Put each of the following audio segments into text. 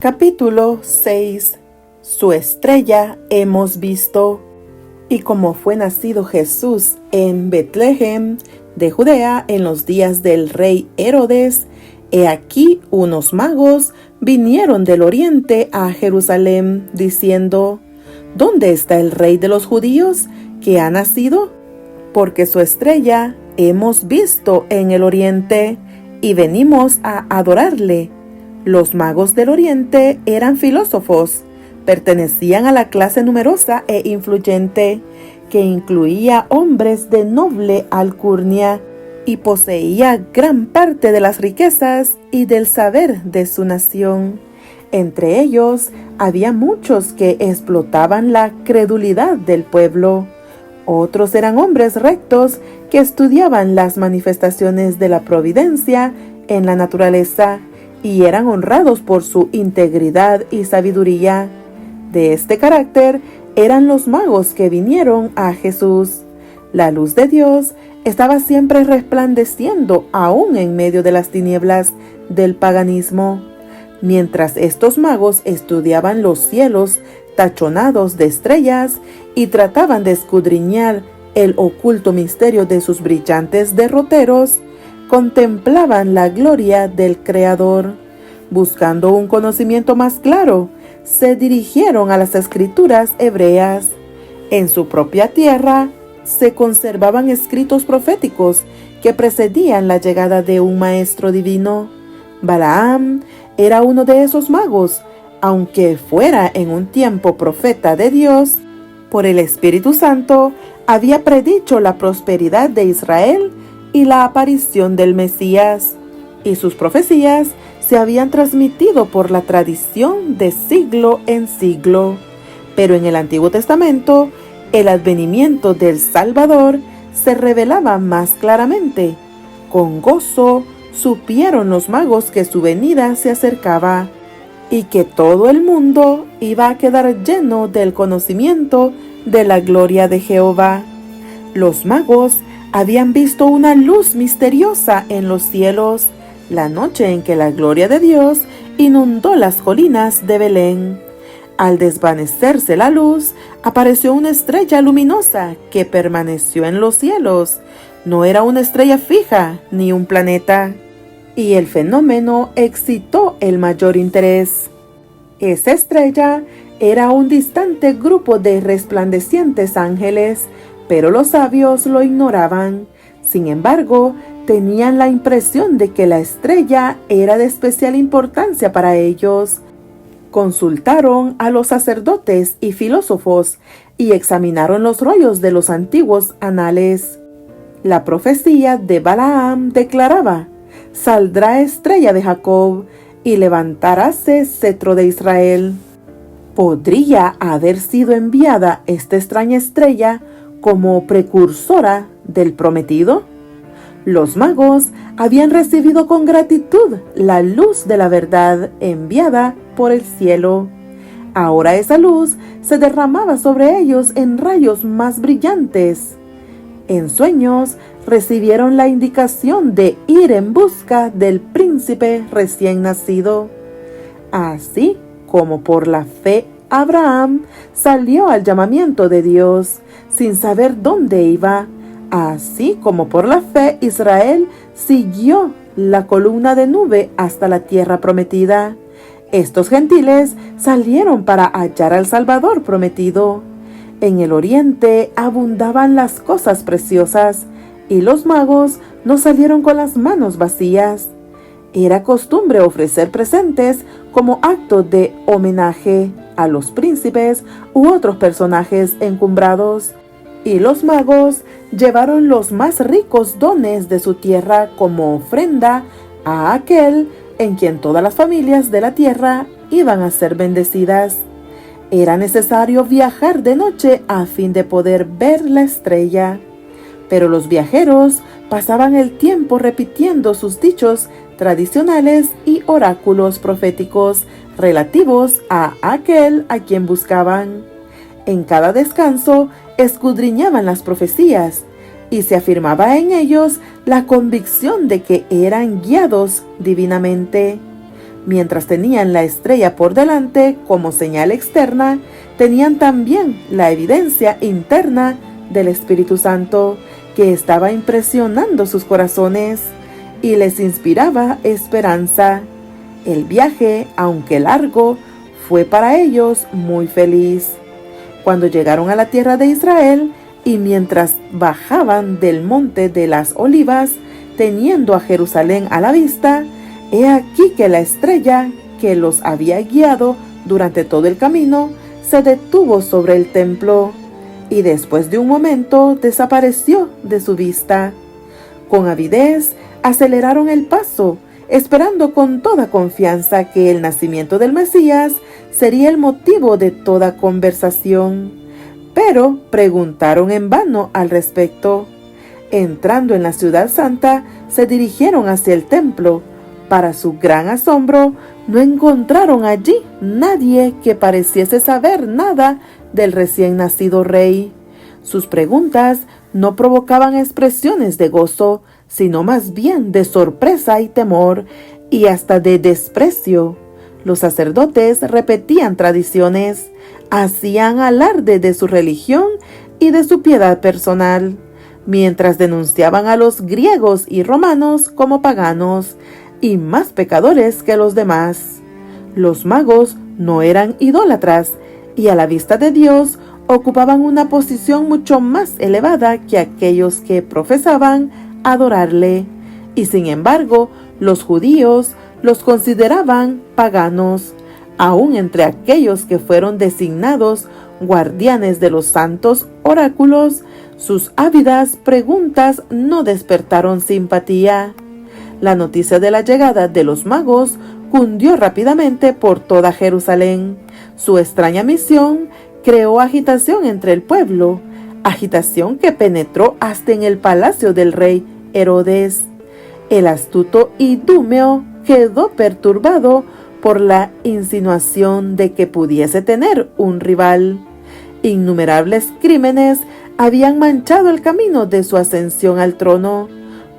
Capítulo 6. Su estrella hemos visto. Y como fue nacido Jesús en Betlehem de Judea en los días del rey Herodes, he aquí unos magos vinieron del oriente a Jerusalén, diciendo: ¿Dónde está el rey de los judíos que ha nacido? Porque su estrella hemos visto en el oriente, y venimos a adorarle. Los magos del oriente eran filósofos, pertenecían a la clase numerosa e influyente, que incluía hombres de noble alcurnia, y poseía gran parte de las riquezas y del saber de su nación. Entre ellos había muchos que explotaban la credulidad del pueblo. Otros eran hombres rectos que estudiaban las manifestaciones de la providencia en la naturaleza, y eran honrados por su integridad y sabiduría. De este carácter eran los magos que vinieron a Jesús. La luz de Dios estaba siempre resplandeciendo aún en medio de las tinieblas del paganismo. Mientras estos magos estudiaban los cielos tachonados de estrellas y trataban de escudriñar el oculto misterio de sus brillantes derroteros, contemplaban la gloria del Creador. Buscando un conocimiento más claro, se dirigieron a las escrituras hebreas. En su propia tierra se conservaban escritos proféticos que precedían la llegada de un maestro divino. Balaam era uno de esos magos, aunque fuera en un tiempo profeta de Dios. Por el Espíritu Santo había predicho la prosperidad de Israel y la aparición del Mesías, y sus profecías se habían transmitido por la tradición de siglo en siglo. Pero en el Antiguo Testamento, el advenimiento del Salvador se revelaba más claramente. Con gozo supieron los magos que su venida se acercaba, y que todo el mundo iba a quedar lleno del conocimiento de la gloria de Jehová. Los magos habían visto una luz misteriosa en los cielos, la noche en que la gloria de Dios inundó las colinas de Belén. Al desvanecerse la luz, apareció una estrella luminosa que permaneció en los cielos. No era una estrella fija ni un planeta, y el fenómeno excitó el mayor interés. Esa estrella era un distante grupo de resplandecientes ángeles, pero los sabios lo ignoraban. Sin embargo, tenían la impresión de que la estrella era de especial importancia para ellos. Consultaron a los sacerdotes y filósofos y examinaron los rollos de los antiguos anales. La profecía de Balaam declaraba: «Saldrá estrella de Jacob y levantaráse cetro de Israel». ¿Podría haber sido enviada esta extraña estrella como precursora del prometido? Los magos habían recibido con gratitud la luz de la verdad enviada por el cielo. Ahora esa luz se derramaba sobre ellos en rayos más brillantes. En sueños recibieron la indicación de ir en busca del príncipe recién nacido. Así como por la fe Abraham salió al llamamiento de Dios sin saber dónde iba, así como por la fe Israel siguió la columna de nube hasta la tierra prometida. Estos gentiles salieron para hallar al Salvador prometido. En el oriente abundaban las cosas preciosas, y los magos no salieron con las manos vacías. Era costumbre ofrecer presentes como acto de homenaje a los príncipes u otros personajes encumbrados, y los magos llevaron los más ricos dones de su tierra como ofrenda a aquel en quien todas las familias de la tierra iban a ser bendecidas. Era necesario viajar de noche a fin de poder ver la estrella, pero los viajeros pasaban el tiempo repitiendo sus dichos tradicionales y oráculos proféticos relativos a aquel a quien buscaban. En cada descanso escudriñaban las profecías, y se afirmaba en ellos la convicción de que eran guiados divinamente. Mientras tenían la estrella por delante como señal externa, tenían también la evidencia interna del Espíritu Santo, que estaba impresionando sus corazones y les inspiraba esperanza. El viaje, aunque largo, fue para ellos muy feliz. Cuando llegaron a la tierra de Israel y mientras bajaban del monte de las Olivas, teniendo a Jerusalén a la vista, he aquí que la estrella que los había guiado durante todo el camino se detuvo sobre el templo y después de un momento desapareció de su vista. Con avidez aceleraron el paso, esperando con toda confianza que el nacimiento del Mesías sería el motivo de toda conversación. Pero preguntaron en vano al respecto. Entrando en la ciudad santa, se dirigieron hacia el templo. Para su gran asombro, no encontraron allí nadie que pareciese saber nada del recién nacido rey. Sus preguntas no provocaban expresiones de gozo, sino más bien de sorpresa y temor, y hasta de desprecio. Los sacerdotes repetían tradiciones, hacían alarde de su religión y de su piedad personal, mientras denunciaban a los griegos y romanos como paganos y más pecadores que los demás. Los magos no eran idólatras y a la vista de Dios ocupaban una posición mucho más elevada que aquellos que profesaban adorarle, y sin embargo los judíos los consideraban paganos. Aún entre aquellos que fueron designados guardianes de los santos oráculos, sus ávidas preguntas no despertaron simpatía. La noticia de la llegada de los magos cundió rápidamente por toda Jerusalén. Su extraña misión creó agitación entre el pueblo, agitación que penetró hasta en el palacio del rey Herodes. El astuto Idumeo quedó perturbado por la insinuación de que pudiese tener un rival. Innumerables crímenes habían manchado el camino de su ascensión al trono.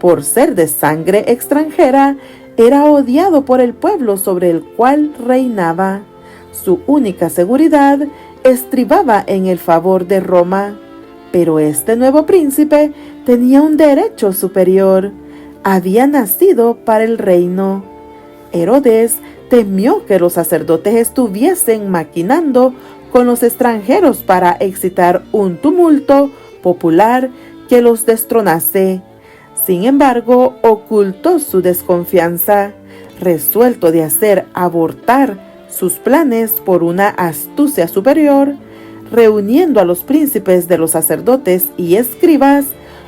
Por ser de sangre extranjera, era odiado por el pueblo sobre el cual reinaba. Su única seguridad estribaba en el favor de Roma. Pero este nuevo príncipe tenía un derecho superior. Había nacido para el reino. Herodes temió que los sacerdotes estuviesen maquinando con los extranjeros para excitar un tumulto popular que los destronase. Sin embargo, ocultó su desconfianza, resuelto de hacer abortar sus planes por una astucia superior. Reuniendo a los príncipes de los sacerdotes y escribas,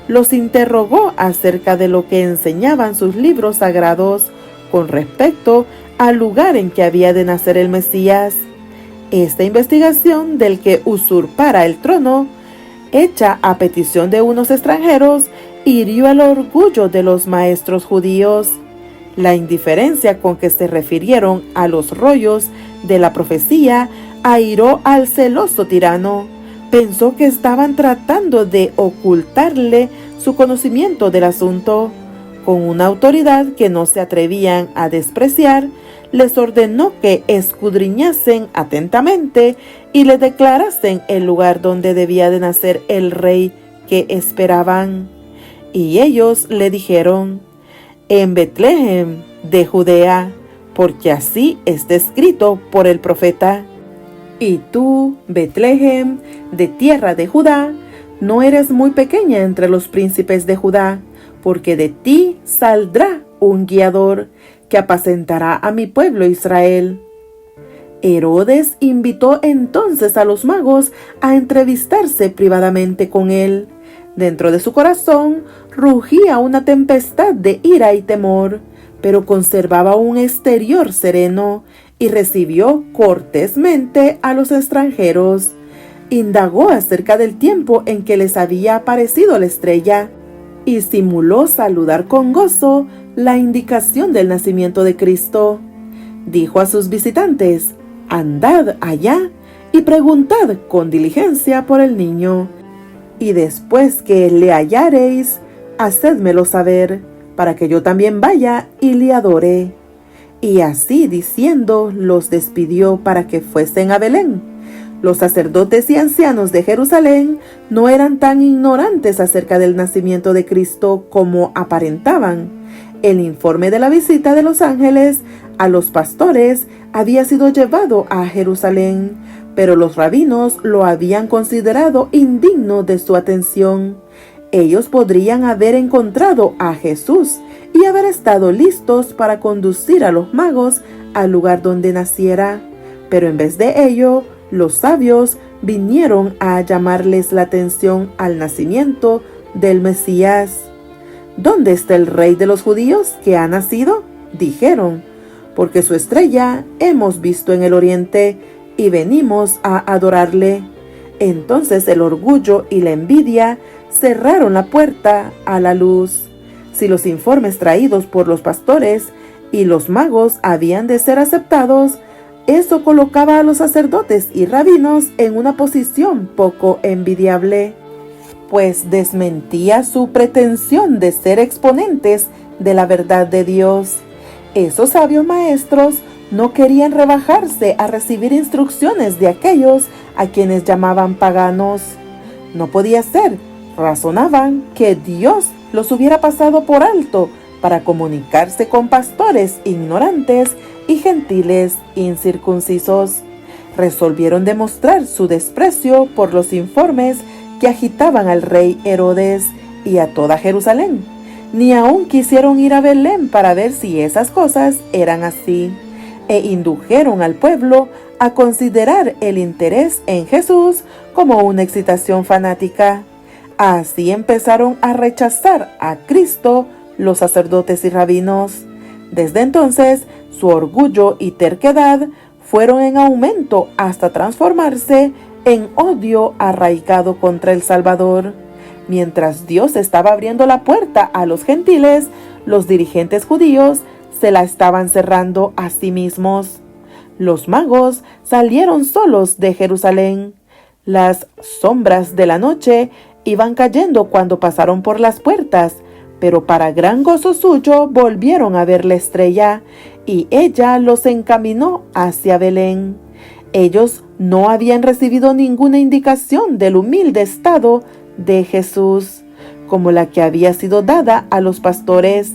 los interrogó acerca de lo que enseñaban sus libros sagrados con respecto al lugar en que había de nacer el Mesías. Esta investigación del que usurpara el trono, hecha a petición de unos extranjeros, hirió el orgullo de los maestros judíos. La indiferencia con que se refirieron a los rollos de la profecía airó al celoso tirano. Pensó que estaban tratando de ocultarle su conocimiento del asunto. Con una autoridad que no se atrevían a despreciar, les ordenó que escudriñasen atentamente y le declarasen el lugar donde debía de nacer el rey que esperaban. Y ellos le dijeron: en Betlehem de Judea, porque así está escrito por el profeta. Y tú, Betlehem, de tierra de Judá, no eres muy pequeña entre los príncipes de Judá, porque de ti saldrá un guiador que apacentará a mi pueblo Israel. Herodes invitó entonces a los magos a entrevistarse privadamente con él. Dentro de su corazón rugía una tempestad de ira y temor, pero conservaba un exterior sereno y recibió cortésmente a los extranjeros. Indagó acerca del tiempo en que les había aparecido la estrella y simuló saludar con gozo la indicación del nacimiento de Cristo. Dijo a sus visitantes: andad allá y preguntad con diligencia por el niño, y después que le hallareis, hacédmelo saber, para que yo también vaya y le adore. y así diciendo los despidió para que fuesen a Belén. Los sacerdotes y ancianos de Jerusalén no eran tan ignorantes acerca del nacimiento de Cristo como aparentaban. El informe de la visita de los ángeles a los pastores había sido llevado a Jerusalén, pero los rabinos lo habían considerado indigno de su atención. Ellos podrían haber encontrado a Jesús y haber estado listos para conducir a los magos al lugar donde naciera, pero en vez de ello, los sabios vinieron a llamarles la atención al nacimiento del Mesías. ¿Dónde está el rey de los judíos que ha nacido?, dijeron, porque su estrella hemos visto en el oriente y venimos a adorarle. Entonces el orgullo y la envidia cerraron la puerta a la luz. Si los informes traídos por los pastores y los magos habían de ser aceptados, eso colocaba a los sacerdotes y rabinos en una posición poco envidiable, pues desmentía su pretensión de ser exponentes de la verdad de Dios. Esos sabios maestros no querían rebajarse a recibir instrucciones de aquellos a quienes llamaban paganos. No podía ser, razonaban, que Dios los hubiera pasado por alto para comunicarse con pastores ignorantes y gentiles incircuncisos. Resolvieron demostrar su desprecio por los informes que agitaban al rey Herodes y a toda Jerusalén. Ni aún quisieron ir a Belén para ver si esas cosas eran así, e indujeron al pueblo a considerar el interés en Jesús como una excitación fanática. Así empezaron a rechazar a Cristo los sacerdotes y rabinos. Desde entonces, su orgullo y terquedad fueron en aumento hasta transformarse en odio arraigado contra el Salvador. Mientras Dios estaba abriendo la puerta a los gentiles, los dirigentes judíos se la estaban cerrando a sí mismos. Los magos salieron solos de Jerusalén. Las sombras de la noche iban cayendo cuando pasaron por las puertas, pero para gran gozo suyo volvieron a ver la estrella, y ella los encaminó hacia Belén. Ellos no habían recibido ninguna indicación del humilde estado de Jesús, como la que había sido dada a los pastores.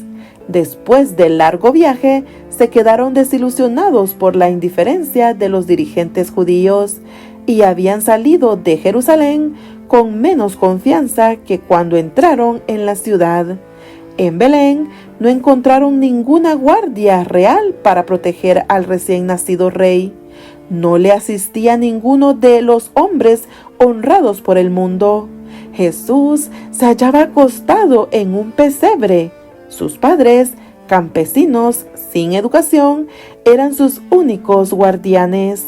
Después del largo viaje, se quedaron desilusionados por la indiferencia de los dirigentes judíos, y habían salido de Jerusalén con menos confianza que cuando entraron en la ciudad. En Belén no encontraron ninguna guardia real para proteger al recién nacido rey. No le asistía ninguno de los hombres honrados por el mundo. Jesús se hallaba acostado en un pesebre. Sus padres, campesinos sin educación, eran sus únicos guardianes.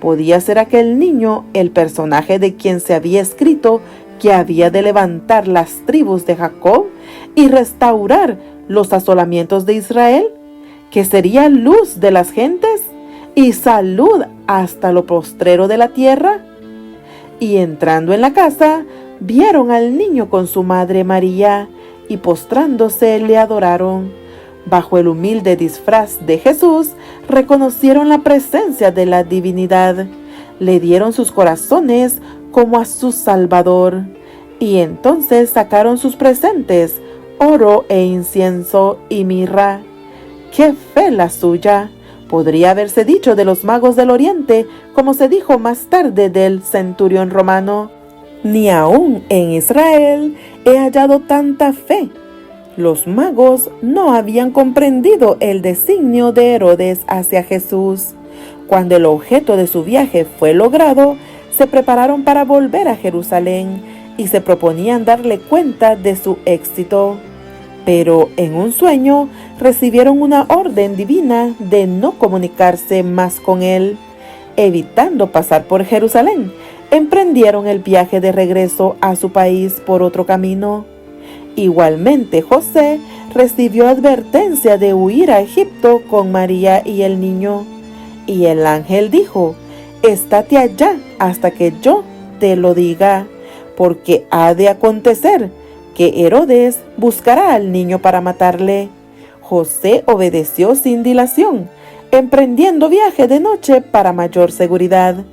¿Podía ser aquel niño el personaje de quien se había escrito que había de levantar las tribus de Jacob y restaurar los asolamientos de Israel? ¿Que sería luz de las gentes y salud hasta lo postrero de la tierra? Y entrando en la casa, vieron al niño con su madre María, y postrándose le adoraron. Bajo el humilde disfraz de Jesús, reconocieron la presencia de la divinidad. Le dieron sus corazones como a su Salvador, y entonces sacaron sus presentes, oro e incienso y mirra. ¡Qué fe la suya! Podría haberse dicho de los magos del oriente, como se dijo más tarde del centurión romano: ni aún en Israel he hallado tanta fe. Los magos no habían comprendido el designio de Herodes hacia Jesús. Cuando el objeto de su viaje fue logrado, se prepararon para volver a Jerusalén y se proponían darle cuenta de su éxito. Pero en un sueño recibieron una orden divina de no comunicarse más con él. Evitando pasar por Jerusalén, emprendieron el viaje de regreso a su país por otro camino. Igualmente, José recibió advertencia de huir a Egipto con María y el niño. Y el ángel dijo: «Estate allá hasta que yo te lo diga, porque ha de acontecer que Herodes buscará al niño para matarle». José obedeció sin dilación, emprendiendo viaje de noche para mayor seguridad.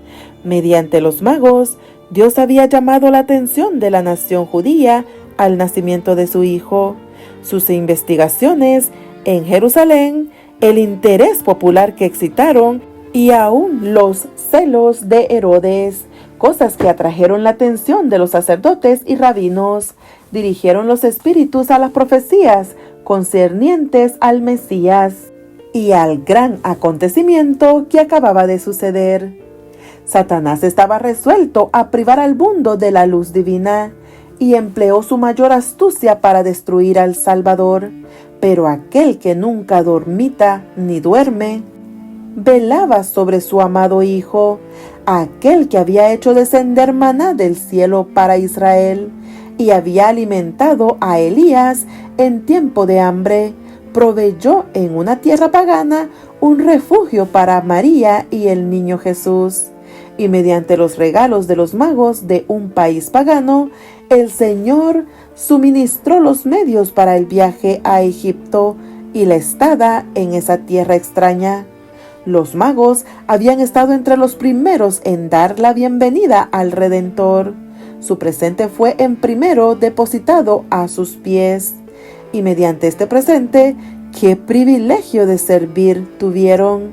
Mediante los magos, Dios había llamado la atención de la nación judía al nacimiento de su hijo. Sus investigaciones en Jerusalén, el interés popular que excitaron y aún los celos de Herodes, cosas que atrajeron la atención de los sacerdotes y rabinos, dirigieron los espíritus a las profecías concernientes al Mesías y al gran acontecimiento que acababa de suceder. Satanás estaba resuelto a privar al mundo de la luz divina y empleó su mayor astucia para destruir al Salvador. Pero aquel que nunca dormita ni duerme, velaba sobre su amado Hijo, aquel que había hecho descender maná del cielo para Israel y había alimentado a Elías en tiempo de hambre, proveyó en una tierra pagana un refugio para María y el niño Jesús. Y mediante los regalos de los magos de un país pagano, el Señor suministró los medios para el viaje a Egipto y la estada en esa tierra extraña. Los magos habían estado entre los primeros en dar la bienvenida al Redentor. Su presente fue en primero depositado a sus pies. Y mediante este presente, ¡qué privilegio de servir tuvieron!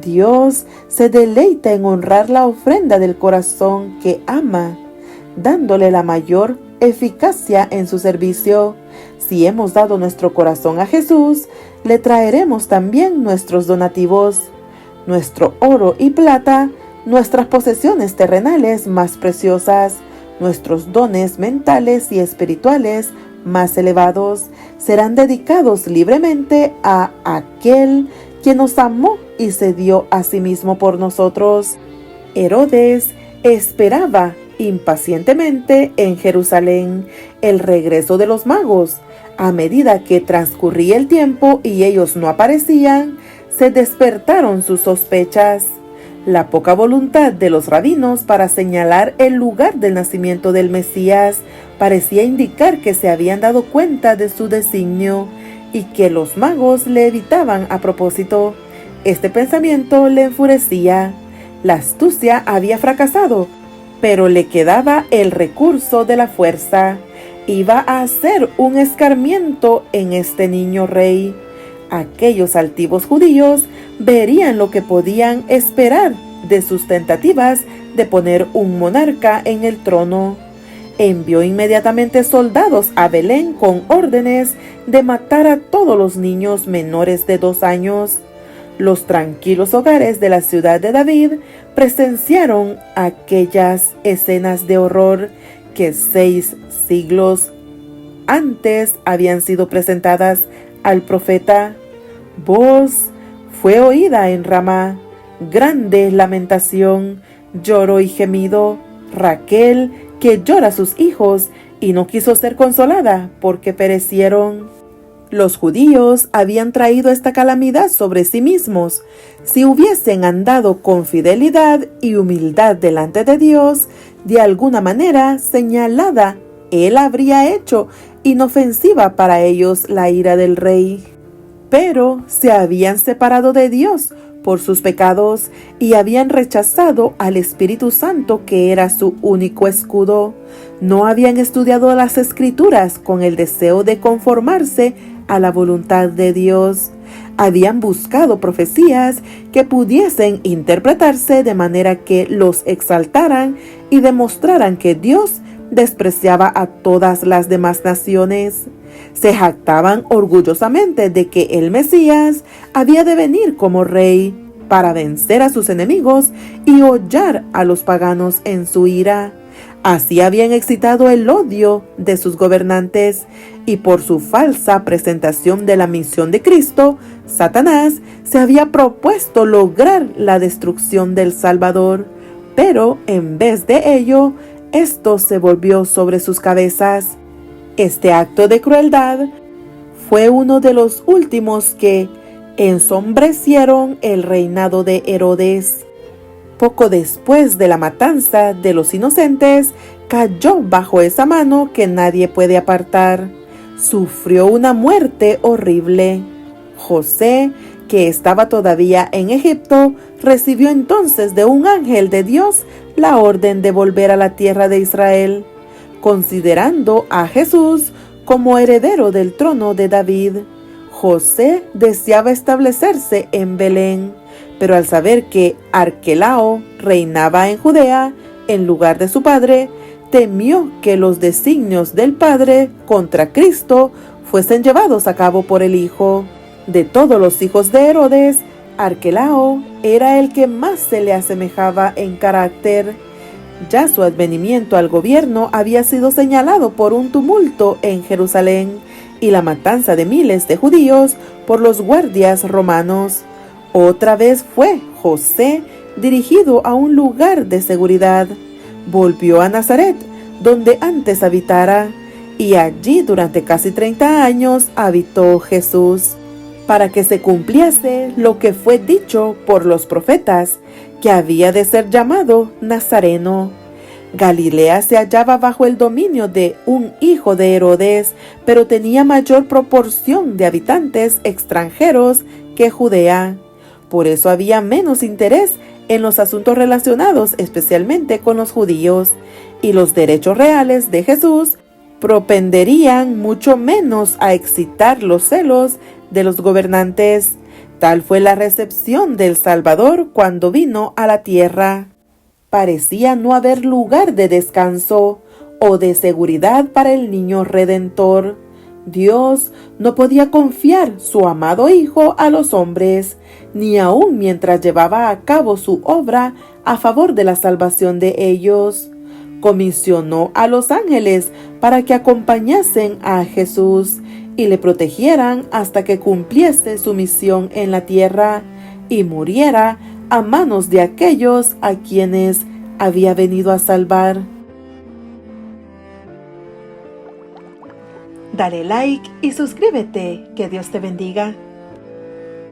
Dios se deleita en honrar la ofrenda del corazón que ama, dándole la mayor eficacia en su servicio. Si hemos dado nuestro corazón a Jesús, le traeremos también nuestros donativos, nuestro oro y plata, nuestras posesiones terrenales más preciosas, nuestros dones mentales y espirituales más elevados, serán dedicados libremente a aquel que nos amó y se dio a sí mismo por nosotros. Herodes esperaba impacientemente en Jerusalén el regreso de los magos. A medida que transcurría el tiempo y ellos no aparecían, se despertaron sus sospechas. La poca voluntad de los rabinos para señalar el lugar del nacimiento del Mesías parecía indicar que se habían dado cuenta de su designio y que los magos le evitaban a propósito. Este pensamiento le enfurecía. La astucia había fracasado, pero le quedaba el recurso de la fuerza. Iba a hacer un escarmiento en este niño rey. Aquellos altivos judíos verían lo que podían esperar de sus tentativas de poner un monarca en el trono. Envió inmediatamente soldados a Belén con órdenes de matar a todos los niños menores de 2 años. Los tranquilos hogares de la ciudad de David presenciaron aquellas escenas de horror que 6 siglos antes habían sido presentadas al profeta. Voz fue oída en Ramá, grande lamentación, lloro y gemido. Raquel, que llora a sus hijos y no quiso ser consolada porque perecieron. Los judíos habían traído esta calamidad sobre sí mismos. Si hubiesen andado con fidelidad y humildad delante de Dios, de alguna manera señalada, Él habría hecho inofensiva para ellos la ira del rey. Pero se habían separado de Dios por sus pecados y habían rechazado al Espíritu Santo, que era su único escudo. No habían estudiado las Escrituras con el deseo de conformarse a la voluntad de Dios. Habían buscado profecías que pudiesen interpretarse de manera que los exaltaran y demostraran que Dios despreciaba a todas las demás naciones. Se jactaban orgullosamente de que el Mesías había de venir como rey para vencer a sus enemigos y hollar a los paganos en su ira. Así habían excitado el odio de sus gobernantes, y por su falsa presentación de la misión de Cristo, Satanás se había propuesto lograr la destrucción del Salvador. Pero en vez de ello, esto se volvió sobre sus cabezas. Este acto de crueldad fue uno de los últimos que ensombrecieron el reinado de Herodes. Poco después de la matanza de los inocentes, cayó bajo esa mano que nadie puede apartar. Sufrió una muerte horrible. José, que estaba todavía en Egipto, recibió entonces de un ángel de Dios la orden de volver a la tierra de Israel, considerando a Jesús como heredero del trono de David. José deseaba establecerse en Belén, pero al saber que Arquelao reinaba en Judea en lugar de su padre, temió que los designios del padre contra Cristo fuesen llevados a cabo por el hijo. De todos los hijos de Herodes, Arquelao era el que más se le asemejaba en carácter. Ya su advenimiento al gobierno había sido señalado por un tumulto en Jerusalén y la matanza de miles de judíos por los guardias romanos. Otra vez fue José dirigido a un lugar de seguridad. Volvió a Nazaret, donde antes habitara, y allí durante casi 30 años habitó Jesús, para que se cumpliese lo que fue dicho por los profetas, que había de ser llamado Nazareno. Galilea se hallaba bajo el dominio de un hijo de Herodes, pero tenía mayor proporción de habitantes extranjeros que Judea. Por eso había menos interés en los asuntos relacionados especialmente con los judíos, y los derechos reales de Jesús propenderían mucho menos a excitar los celos de los gobernantes. Tal fue la recepción del Salvador cuando vino a la tierra. Parecía no haber lugar de descanso o de seguridad para el niño redentor. Dios no podía confiar su amado Hijo a los hombres, ni aun mientras llevaba a cabo su obra a favor de la salvación de ellos. Comisionó a los ángeles para que acompañasen a Jesús y le protegieran hasta que cumpliese su misión en la tierra y muriera a manos de aquellos a quienes había venido a salvar. Dale like y suscríbete. Que Dios te bendiga.